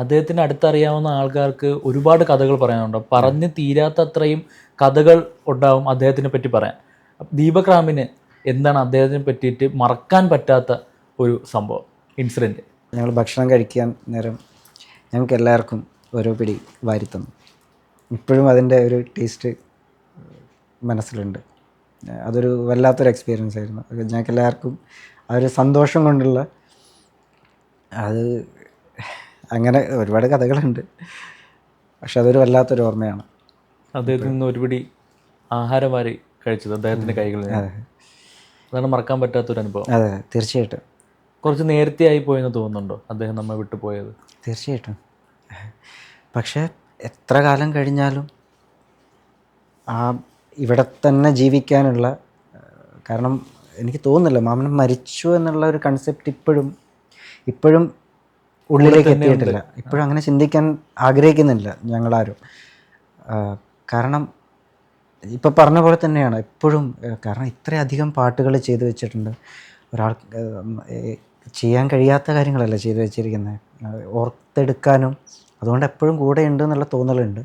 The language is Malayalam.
അദ്ദേഹത്തിന് അടുത്തറിയാവുന്ന ആൾക്കാർക്ക് ഒരുപാട് കഥകൾ പറയാനുണ്ട്. പറഞ്ഞ് തീരാത്തത്രയും കഥകൾ ഉണ്ടാവും അദ്ദേഹത്തിനെ പറ്റി പറയാൻ. ദീപക് റാമിന് എന്താണ് അദ്ദേഹത്തിനെ പറ്റിയിട്ട് മറക്കാൻ പറ്റാത്ത ഒരു സംഭവം, ഇൻസിഡൻറ്റ്? ഞങ്ങൾ ഭക്ഷണം കഴിക്കാൻ നേരം ഞങ്ങൾക്ക് എല്ലാവർക്കും ഓരോ പിടി വാരിത്തന്നു. ഇപ്പോഴും അതിൻ്റെ ഒരു ടേസ്റ്റ് മനസ്സിലുണ്ട്. അതൊരു വല്ലാത്തൊരു എക്സ്പീരിയൻസ് ആയിരുന്നു. ഞങ്ങൾക്ക് എല്ലാവർക്കും ആ ഒരു സന്തോഷം കൊണ്ടുള്ള അത് അങ്ങനെ ഒരുപാട് കഥകളുണ്ട്. പക്ഷെ അതൊരു വല്ലാത്തൊരു ഓർമ്മയാണ്. അദ്ദേഹത്തിൽ നിന്ന് ഒരുപിടി ആഹാരം വാരി കഴിച്ചത് അദ്ദേഹത്തിൻ്റെ കൈകളിൽ നിന്ന്. അതാണ് മറക്കാൻ പറ്റാത്തൊരു അനുഭവം. അതെ, തീർച്ചയായിട്ടും. കുറച്ച് നേരത്തെ ആയി പോയെന്ന് തോന്നുന്നുണ്ടോ അദ്ദേഹം നമ്മെ വിട്ടു പോയത്? തീർച്ചയായിട്ടും. പക്ഷേ എത്ര കാലം കഴിഞ്ഞാലും ആ ഇവിടെ തന്നെ ജീവിക്കാനുള്ള, കാരണം എനിക്ക് തോന്നുന്നില്ല മാമൻ മരിച്ചു എന്നുള്ള ഒരു കൺസെപ്റ്റ് ഇപ്പോഴും ഉള്ളിലേക്ക് എത്തിയിട്ടില്ല. ഇപ്പോഴും അങ്ങനെ ചിന്തിക്കാൻ ആഗ്രഹിക്കുന്നില്ല ഞങ്ങളാരും. കാരണം ഇപ്പോൾ പറഞ്ഞ പോലെ തന്നെയാണ് എപ്പോഴും. കാരണം ഇത്രയധികം പാട്ടുകൾ ചെയ്തു വെച്ചിട്ടുണ്ട്. ഒരാൾ ചെയ്യാൻ കഴിയാത്ത കാര്യങ്ങളല്ല ചെയ്തു വെച്ചിരിക്കുന്നത്, ഓർത്തെടുക്കാനും. അതുകൊണ്ട് എപ്പോഴും കൂടെ ഉണ്ട് എന്നുള്ള തോന്നലുണ്ട്.